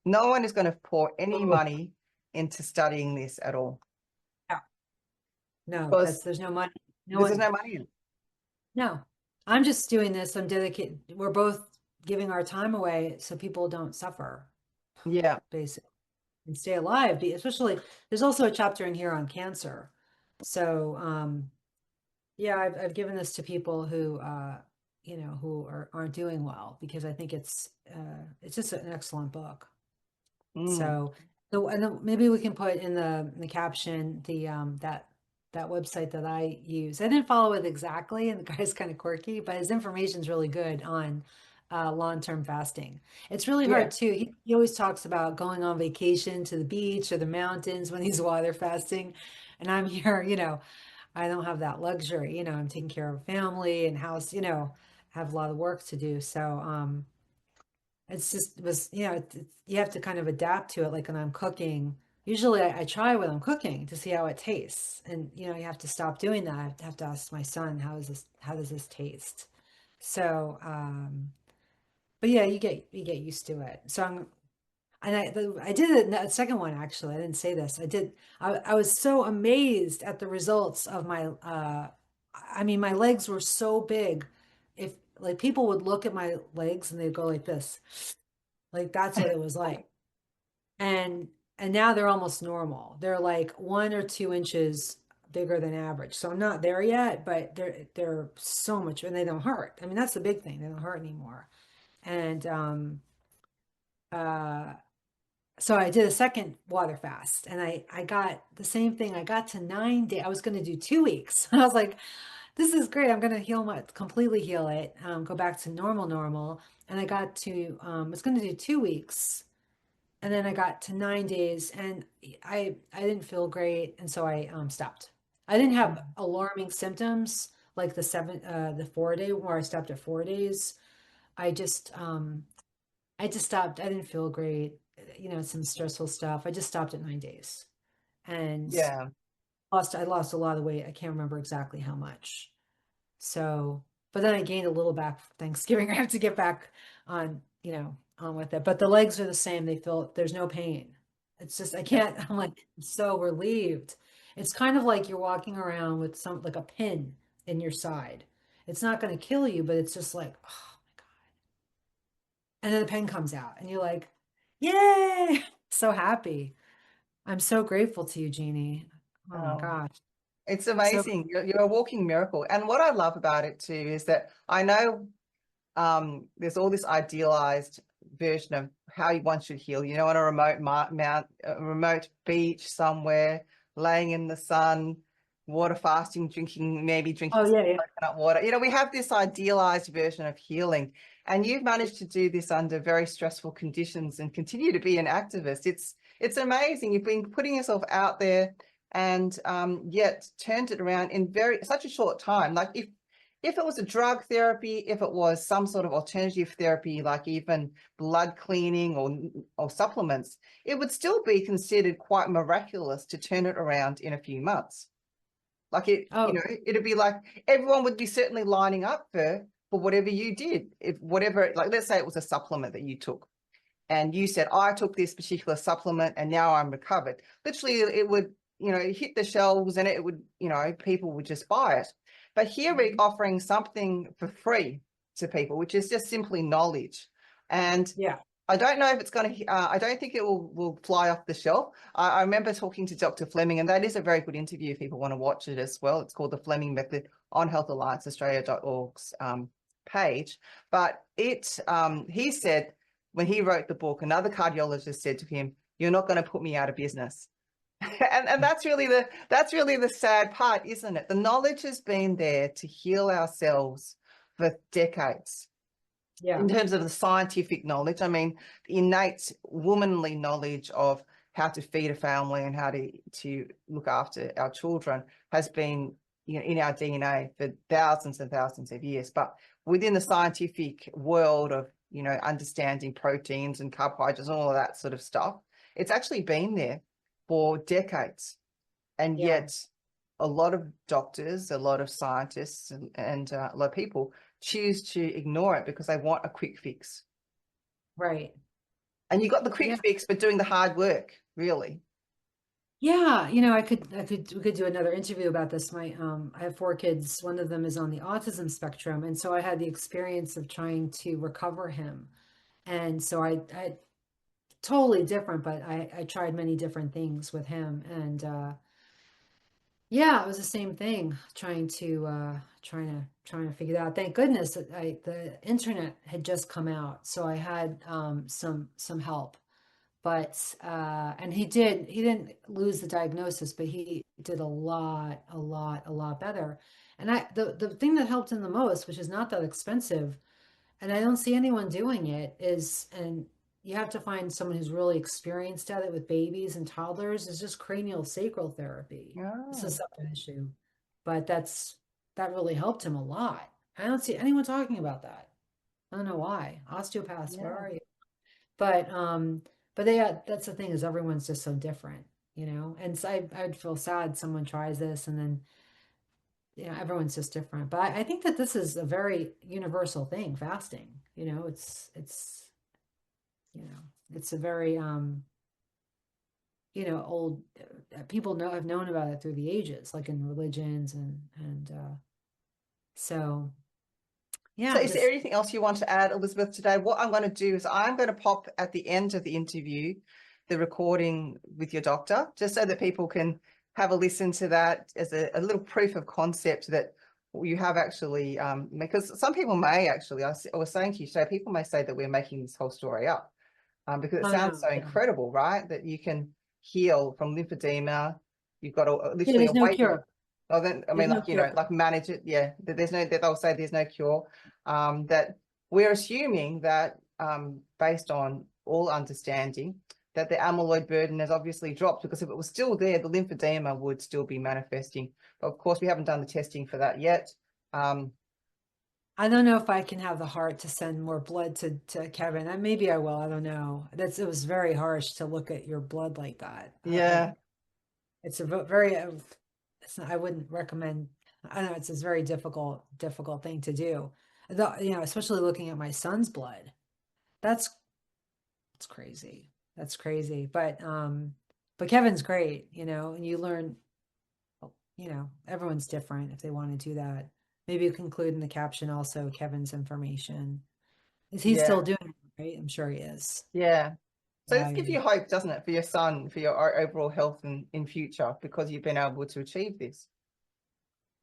No one is going to pour any money into studying this at all. No, Because there's no money. there's no money in it. No, I'm just doing this. I'm dedicated. We're both giving our time away so people don't suffer, Yeah. basically, and stay alive. Especially, there's also a chapter in here on cancer. So, yeah, I've given this to people who, who aren't doing well, because I think it's just an excellent book. So, maybe we can put in the caption that website that I use. I didn't follow it exactly, and the guy's kind of quirky, but his information is really good on long-term fasting. It's really hard too. He always talks about going on vacation to the beach or the mountains when he's water fasting, and I'm here, I don't have that luxury. I'm taking care of family and house, have a lot of work to do. So, it was, you have to kind of adapt to it. Like when I'm cooking, usually I try when I'm cooking to see how it tastes. And, you have to stop doing that. I have to ask my son, how does this taste? So, but yeah, you get used to it. So I did a second one, actually. I didn't say this. I was so amazed at the results of my legs were so big. If like people would look at my legs and they'd go like this, like that's what it was like. And now they're almost normal. They're like 1 or 2 inches bigger than average. So I'm not there yet, but they're so much, and they don't hurt. I mean, that's the big thing. They don't hurt anymore. And uh so I did a second water fast, and I got the same thing. I got to 9 days. I was going to do 2 weeks. I was like, this is great. I'm going to completely heal it, go back to normal. And I got to, I was going to do 2 weeks, and then I got to 9 days, and I didn't feel great. And so I stopped. I didn't have alarming symptoms like the 4 day where I stopped at 4 days. I just stopped. I didn't feel great. Some stressful stuff. I just stopped at 9 days, and I lost a lot of weight. I can't remember exactly how much. So, but then I gained a little back for Thanksgiving. I have to get back on, on with it. But the legs are the same. There's no pain. It's just, I can't, I'm like so relieved. It's kind of like you're walking around with like a pin in your side. It's not going to kill you, but it's just like, oh my God. And then the pen comes out and you're like, yay, so happy. I'm so grateful to you, Jeannie. Oh my gosh. It's amazing. You're a walking miracle. And what I love about it too is that I know there's all this idealized version of how one should heal, on a remote beach somewhere, laying in the sun, water fasting, maybe drinking coconut water. We have this idealized version of healing, and you've managed to do this under very stressful conditions and continue to be an activist. It's amazing. You've been putting yourself out there, and yet turned it around in such a short time. Like if it was a drug therapy, if it was some sort of alternative therapy, like even blood cleaning or supplements, it would still be considered quite miraculous to turn it around in a few months. Like it'd be like everyone would be certainly lining up for whatever you did. Like let's say it was a supplement that you took, and you said, I took this particular supplement and now I'm recovered. Literally, it would, hit the shelves, and it would, people would just buy it. But here we're offering something for free to people, which is just simply knowledge. And I don't know if it's going to, I don't think it will fly off the shelf. I remember talking to Dr. Fleming, and that is a very good interview if people want to watch it as well. It's called The Fleming Method on healthallianceaustralia.org's page. But he said when he wrote the book, another cardiologist said to him, you're not going to put me out of business. And that's really the sad part, isn't it? The knowledge has been there to heal ourselves for decades. Yeah. in terms of the scientific knowledge, I mean, the innate womanly knowledge of how to feed a family and how to look after our children has been, you know, in our DNA for thousands and thousands of years. But within the scientific world of, you know, understanding proteins and carbohydrates and all of that sort of stuff, it's actually been there for decades. And Yeah. yet a lot of doctors, a lot of scientists and a lot of people choose to ignore it because they want a quick fix. Right. And you got the quick Yeah. fix, but doing the hard work, really. Yeah, we could do another interview about this. I have 4 kids. One of them is on the autism spectrum, and so I had the experience of trying to recover him. And so I totally different, but I tried many different things with him, and yeah, it was the same thing, trying to figure it out. Thank goodness that the internet had just come out, so I had some help. But and he didn't lose the diagnosis, but he did a lot better. And the thing that helped him the most, which is not that expensive, and I don't see anyone doing it, is, and you have to find someone who's really experienced at it with babies and toddlers, is just cranial sacral therapy. It's a Oh, separate issue, but that really helped him a lot. I don't see anyone talking about that. I don't know why. Osteopaths, where yeah. are you? But they that's the thing, is everyone's just so different, And so I'd feel sad someone tries this and then everyone's just different. But I think that this is a very universal thing, fasting. You know, it's a very old people have known about it through the ages, like in religions and so So yeah, is there just anything else you want to add, Elizabeth, today? What I'm going to do is I'm going to pop at the end of the interview the recording with your doctor, just so that people can have a listen to that as a little proof of concept that you have actually, because some people may actually, I was saying to you, so people may say that we're making this whole story up, because it oh sounds no, so yeah. incredible, right? That you can heal from lymphedema. You've got Yeah, literally a there's no weight. cure. Oh, then I There's mean, no like, you know, cure. like manage it. Yeah, there's no, that they'll say there's no cure. That we're assuming that, based on all understanding, that the amyloid burden has obviously dropped, because if it was still there, the lymphedema would still be manifesting. But of course, we haven't done the testing for that yet. I don't know if I can have the heart to send more blood to Kevin. Maybe I will. I don't know. It was very harsh to look at your blood like that. Yeah, It's a very, I wouldn't recommend. I don't know. It's a very difficult thing to do. Especially looking at my son's blood. That's it's crazy. That's crazy. But Kevin's great, and you learn, everyone's different if they want to do that. Maybe you can include in the caption also Kevin's information. Is he yeah, still doing it, right? I'm sure he is. yeah. So Yeah, this gives you hope, doesn't it, for your son, for your overall health in future, because you've been able to achieve this.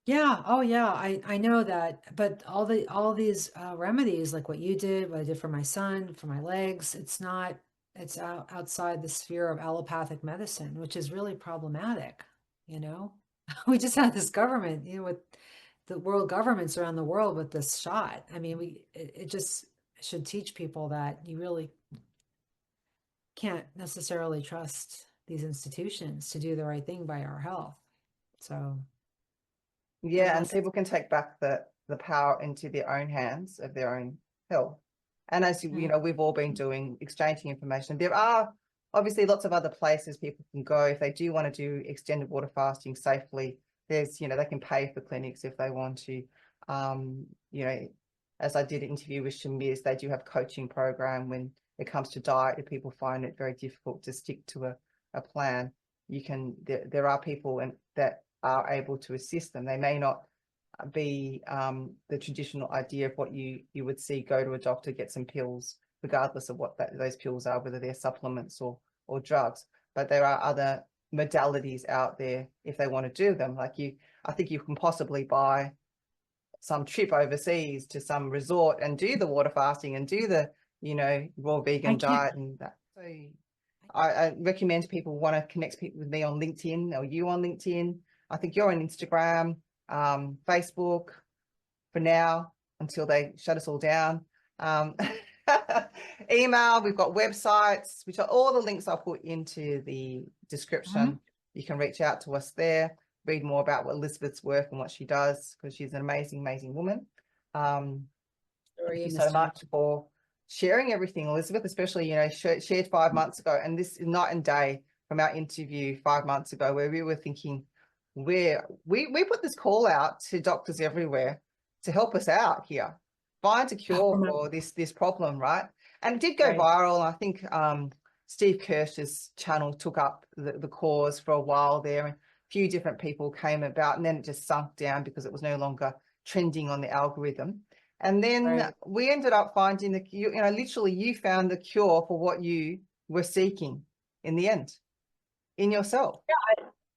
yeah. Oh, yeah. I know that. But all these remedies, like what you did, what I did for my son, for my legs, it's outside the sphere of allopathic medicine, which is really problematic. You know, we just had this government, with the world governments around the world with this shot. I mean, it just should teach people that you really can't necessarily trust these institutions to do the right thing by our health. So Yeah, and unless it's people can take back the power into their own hands of their own health. And as you know, we've all been doing, exchanging information. There are obviously lots of other places people can go if they do want to do extended water fasting safely. There's, they can pay for clinics if they want to. You know, as I did an interview with Shamiz, they do have coaching program when it comes to diet. If people find it very difficult to stick to a plan, there are people that are able to assist them. They may not be the traditional idea of what you would see, go to a doctor, get some pills, regardless of what those pills are, whether they're supplements or drugs. But there are other modalities out there if they want to do them. I think you can possibly buy some trip overseas to some resort and do the water fasting and do the, raw I vegan can't. diet and that. So I recommend people want to connect people with me on LinkedIn, or you on LinkedIn. I think you're on Instagram, Facebook for now, until they shut us all down. Email, we've got websites, which are all the links I'll put into the description. You can reach out to us there, read more about what Elizabeth's work and what she does, because she's an amazing, amazing woman. Thank you so much for sharing everything, Elizabeth, especially, you know, shared 5 months ago. And this is night and day from our interview 5 months ago, where we were thinking, we put this call out to doctors everywhere to help us out here, find a cure for this problem, right? And it did go viral. I think Steve Kirsch's channel took up the cause for a while there, and a few different people came about, and then it just sunk down because it was no longer trending on the algorithm. And then we ended up finding the, you know, literally you found the cure for what you were seeking in the end, in yourself.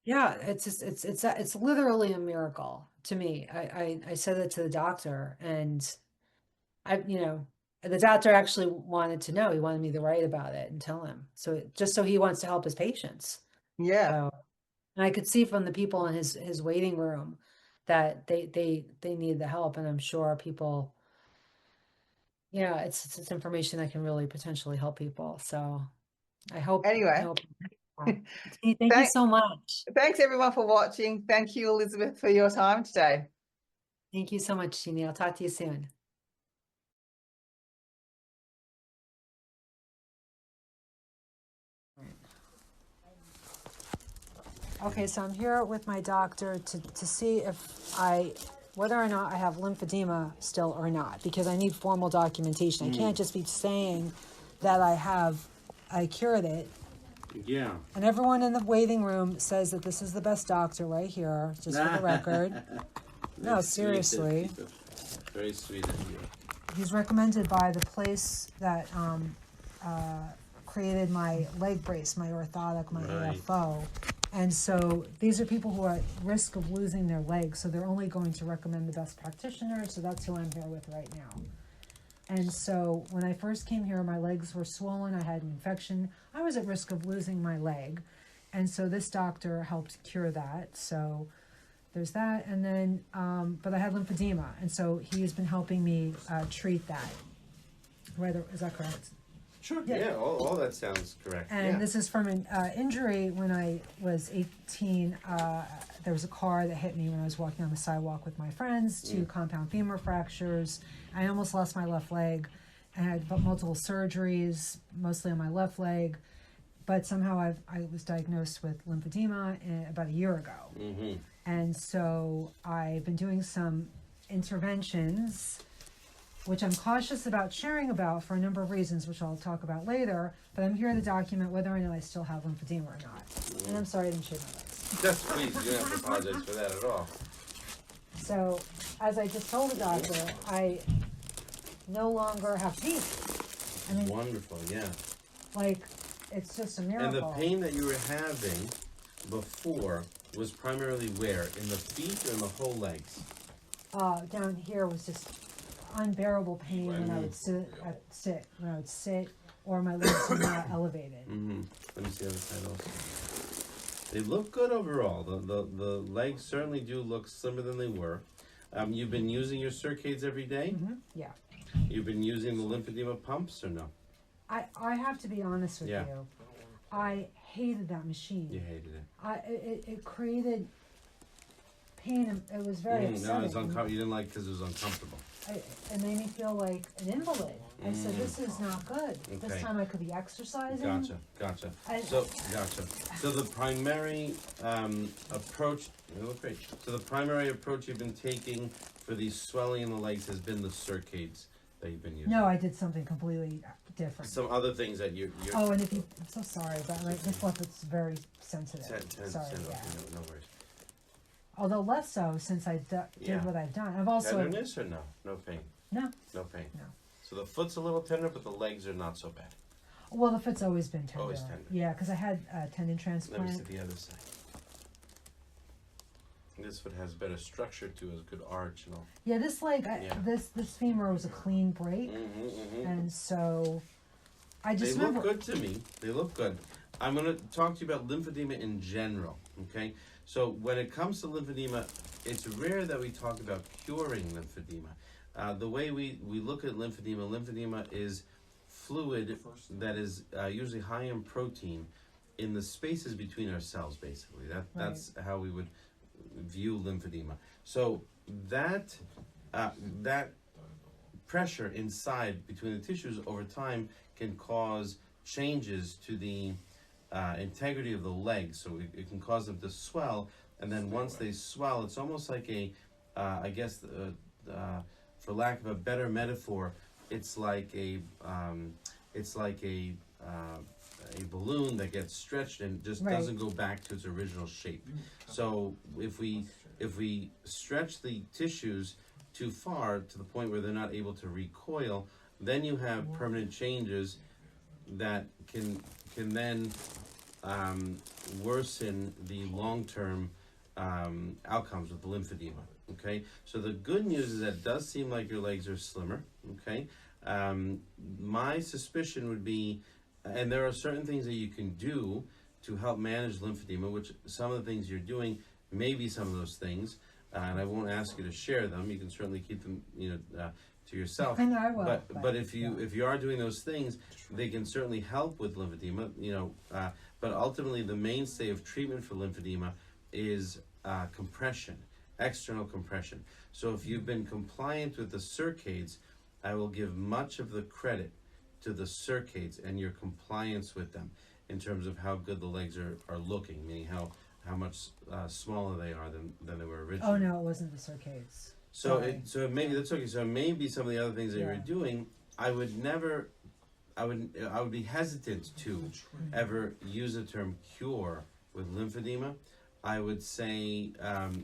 Yeah, it's just, it's literally a miracle to me. I said that to the doctor, and you know, the doctor actually wanted to know. He wanted me to write about it and tell him. So just so he wants to help his patients. Yeah. So, and I could see from the people in his waiting room that they need the help, and I'm sure people, yeah, it's information that can really potentially help people. So I hope. Anyway, Thank you so much. Thanks everyone for watching. Thank you, Elizabeth, for your time today. Thank you so much, Jeannie. I'll talk to you soon. Okay, so I'm here with my doctor to see if whether or not I have lymphedema still or not, because I need formal documentation. I can't just be saying that I cured it. Yeah. And everyone in the waiting room says that this is the best doctor right here, just for the record. No, seriously. Very sweet of you. He's recommended by the place that created my leg brace, my orthotic, my AFO. And so these are people who are at risk of losing their legs, so they're only going to recommend the best practitioner, so that's who I'm here with right now. And so when I first came here, my legs were swollen, I had an infection, I was at risk of losing my leg. And so this doctor helped cure that, so there's that. And then, but I had lymphedema, and so he's been helping me treat that. Right, is that correct? Sure. Yeah, all that sounds correct. And this is from an injury when I was 18. There was a car that hit me when I was walking on the sidewalk with my friends, 2 compound femur fractures. I almost lost my left leg. I had multiple surgeries, mostly on my left leg. But somehow I was diagnosed with lymphedema about a year ago. And so I've been doing some interventions, which I'm cautious about sharing about for a number of reasons, which I'll talk about later, but I'm here to document whether or not I still have lymphedema or not. And I'm sorry I didn't shave my legs. That's please, you don't have to apologize for that at all. So, as I just told the doctor, I no longer have pain. I mean, Wonderful, yeah. like, it's just a miracle. And the pain that you were having before was primarily where? In the feet or in the whole legs? Down here was just unbearable pain when I would sit, or my legs were not elevated. Let me see the other side also. They look good overall. The legs certainly do look slimmer than they were. You've been using your Circades every day? Yeah. You've been using the lymphedema pumps or no? I have to be honest with you. I hated that machine. You hated it. It created pain, and it was very upsetting. No, it's uncomfortable. You didn't like because it was uncomfortable. It made me feel like an invalid. I said, this is not good. This time I could be exercising. Gotcha. So the primary approach, you look great. So the primary approach you've been taking for the swelling in the legs has been the Circades that you've been using. No, I did something completely different. Some other things that you're Oh, and I'm so sorry, but this left it's very sensitive. Sorry, no worries. Although less so since I did what I've done. I've also Tenderness or no? No pain. No pain. No. So the foot's a little tender, but the legs are not so bad. Well, the foot's always been tender. Always tender. Yeah, because I had a tendon transplant. Let me see the other side. This foot has better structure to it, has good arch and all. Yeah, this leg, this femur was a clean break, and so I just They look good to me. They look good. I'm going to talk to you about lymphedema in general. Okay, so when it comes to lymphedema, it's rare that we talk about curing lymphedema. the way we look at lymphedema is fluid that is usually high in protein in the spaces between our cells, basically. That's how we would view lymphedema. So that pressure inside between the tissues over time can cause changes to the integrity of the legs. So it can cause them to swell, and then once they swell, it's almost like a, I guess, for lack of a better metaphor, it's like a balloon that gets stretched and just doesn't go back to its original shape. So if we stretch the tissues too far to the point where they're not able to recoil, then you have permanent changes that can then worsen the long-term outcomes with the lymphedema. Okay, so the good news is that it does seem like your legs are slimmer. Okay, my suspicion would be, and there are certain things that you can do to help manage lymphedema, which some of the things you're doing may be some of those things, and I won't ask you to share them. You can certainly keep them, to yourself. I know I will. But if you are doing those things, they can certainly help with lymphedema. But ultimately, the mainstay of treatment for lymphedema is compression, external compression. So if you've been compliant with the Circades, I will give much of the credit to the Circades and your compliance with them in terms of how good the legs are looking, meaning how much smaller they are than they were originally. Oh no, it wasn't the Circades. So maybe that's okay. So maybe some of the other things that you're doing, I would be hesitant to ever use the term cure with lymphedema. I would say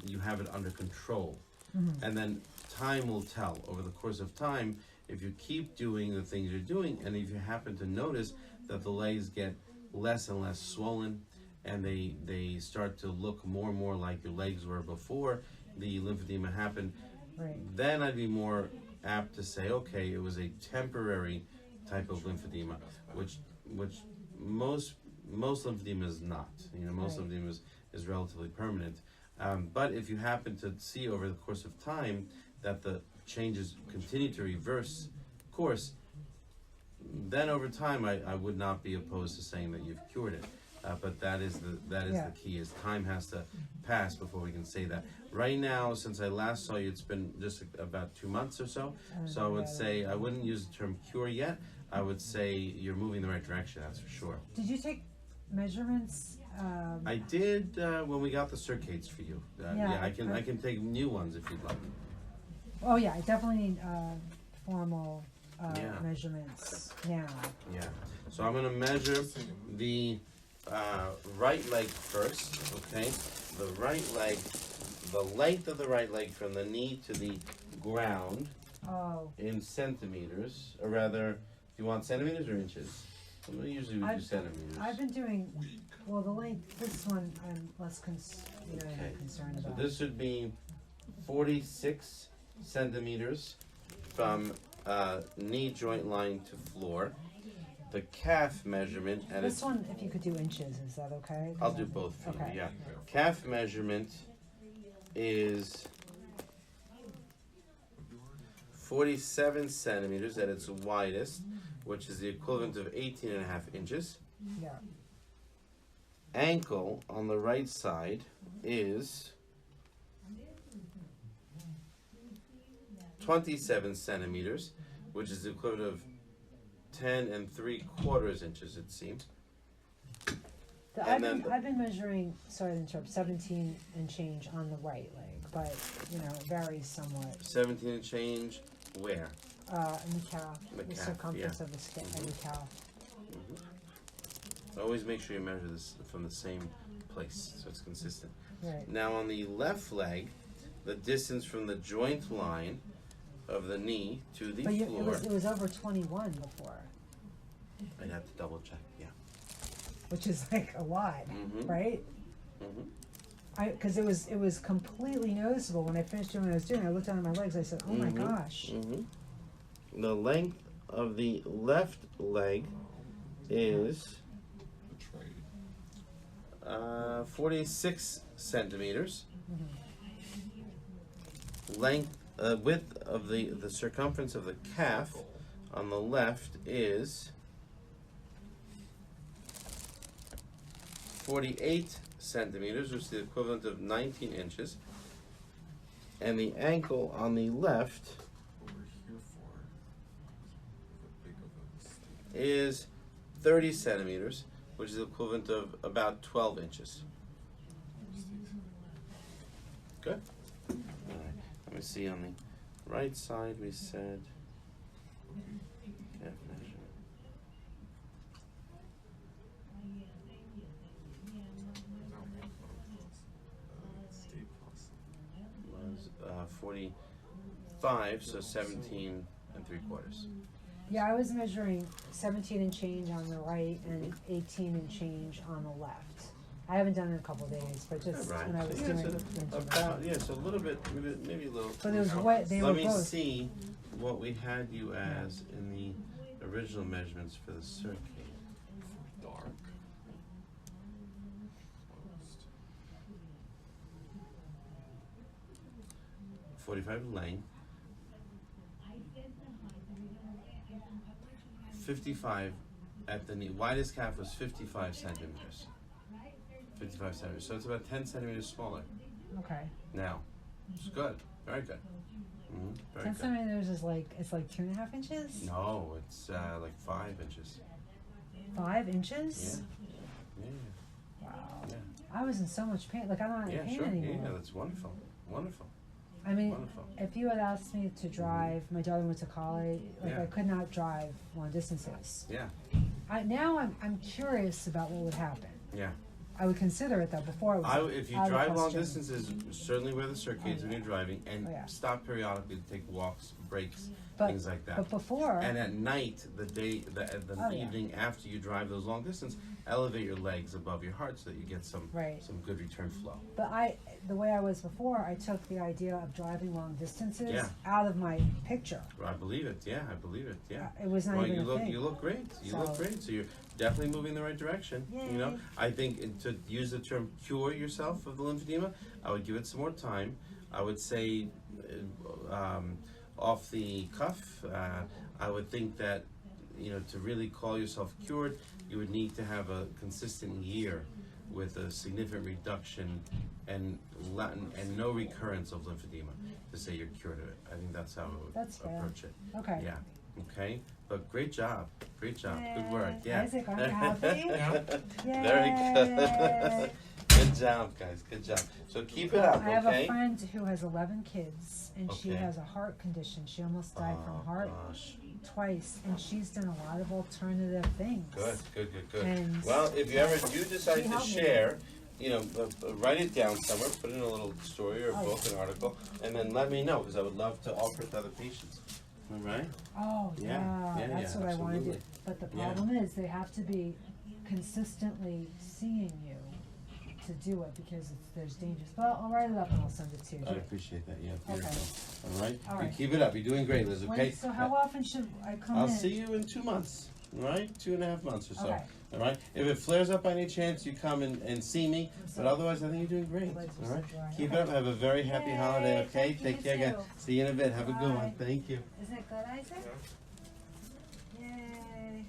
you have it under control, and then time will tell. Over the course of time, if you keep doing the things you're doing, and if you happen to notice that the legs get less and less swollen, and they start to look more and more like your legs were before the lymphedema happened, then I'd be more apt to say, okay, it was a temporary type of lymphedema, which most lymphedema is not. Most lymphedema is relatively permanent. But if you happen to see over the course of time that the changes continue to reverse course, then over time I would not be opposed to saying that you've cured it. But that is the key, is time has to pass before we can say that. Right now, since I last saw you, it's been just about 2 months or so. So I would say, I wouldn't use the term cure yet. I would say you're moving in the right direction, that's for sure. Did you take measurements? I did when we got the Circades for you. I can take new ones if you'd like. Oh yeah, I definitely need formal measurements now. Yeah. So I'm going to measure the right leg first. Okay. The right leg, the length of the right leg from the knee to the ground in centimeters, or rather, do you want centimeters or inches? Usually we do centimeters. I've been doing, well, the length, this one I'm less concerned about. So this would be 46 centimeters from knee joint line to floor. The calf measurement, and this one, if you could do inches, is that okay? I'll do both for you, yeah. Calf measurement is 47 centimeters at its widest, which is the equivalent of 18.5 inches. Yeah. Ankle on the right side is 27 centimeters, which is the equivalent of 10 3/4 inches, it seems. I've been measuring, sorry to interrupt, 17 and change on the right leg, but it varies somewhat. 17 and change, where? In the calf, the circumference of the skin in the calf. Always make sure you measure this from the same place so it's consistent. Right. Now on the left leg, the distance from the joint line of the knee to the floor. It was over 21 before. I'd have to double check, yeah. Which is like a lot, right? Because it was completely noticeable when I finished doing what I was doing. I looked down at my legs. I said, "Oh my gosh!" The length of the left leg is 46 centimeters. Length width of the circumference of the calf on the left is 48 centimeters, which is the equivalent of 19 inches. And the ankle on the left is 30 centimeters, which is the equivalent of about 12 inches. Good. All right. Let me see on the right side. We said calf measurement was 45, so 17 3/4. Yeah, I was measuring 17 and change on the right and 18 and change on the left. I haven't done it in a couple of days, but just Right. when I was Yeah, doing so it. about, yeah, so a little bit, maybe a little. But it was what they were Let me both. see what we had you as in the original measurements for the circuit. Dark. 45 length. 55 at the knee. Widest calf was 55 centimeters. 55 centimeters. So it's about 10 centimeters smaller Okay. now. It's good. Very good. Very 10 good. centimeters is like, it's like 2.5 inches? No, it's like 5 inches. 5 inches? Yeah. Wow. Yeah. I was in so much pain. Like, I'm not in Yeah, pain sure. anymore. Yeah, that's wonderful. Wonderful. I mean, Wonderful. if you had asked me to drive, my daughter went to college, like Yeah. I could not drive long distances. Yeah. Now I'm curious about what would happen. Yeah. I would consider it though. Before it was If you out of the drive long question. distances, certainly wear the circuits when you're driving, and Oh, yeah. stop periodically to take walks, breaks, But- things like that. But before, And at night, the Oh, yeah. evening after you drive those long distance, elevate your legs above your heart so that you get some Right. good return flow. but the way I was before, I took the idea of driving long distances Yeah. out of my picture. I believe it. Yeah, I believe it. Yeah. It was not Well, even you a look thing. you look great. You look So- great. So you're definitely moving in the right direction. You know, Yay. I think to use the term cure yourself of the lymphedema, I would give it some more time. I would say, off the cuff, I would think that, to really call yourself cured, you would need to have a consistent year with a significant reduction and no recurrence of lymphedema to say you're cured of it. I think that's how I would That's fair. approach it. Okay. Yeah. Okay. But great job. Great job. Good Yay. work. Yeah. Isaac, aren't you happy? Very good. Good job, guys. Good job. So keep it up, I have a okay? friend who has 11 kids, and she Okay. has a heart condition. She almost died Oh, from heart gosh. twice, and she's done a lot of alternative things. Good. And Well, if you ever do decide she to helped me. share, write it down somewhere, put it in a little story or a Oh, book, an article, and then let me know, because I would love to offer it to other patients. All right? Oh, Yeah, yeah, that's what I want to do. absolutely. But the Yeah. problem is they have to be consistently seeing you to do it because there's dangers. But I'll write it up and I'll send it to you. I appreciate that. Yeah, Okay. beautiful. All right? All You right. keep it up. You're doing great, Liz, okay? So how often should I come I'll in? see you in 2 months, all right? 2.5 months or so, Okay. all right? If it flares up by any chance, you come and see me, but sorry. otherwise, I think you're doing great, My legs are all so right? dry. Keep Okay. it up. Have a very happy Yay, holiday, okay? thank you, Take you care, guys. too. See you in a bit. Have a good one. Bye. Thank you. Isn't it good, Isaac? Yay.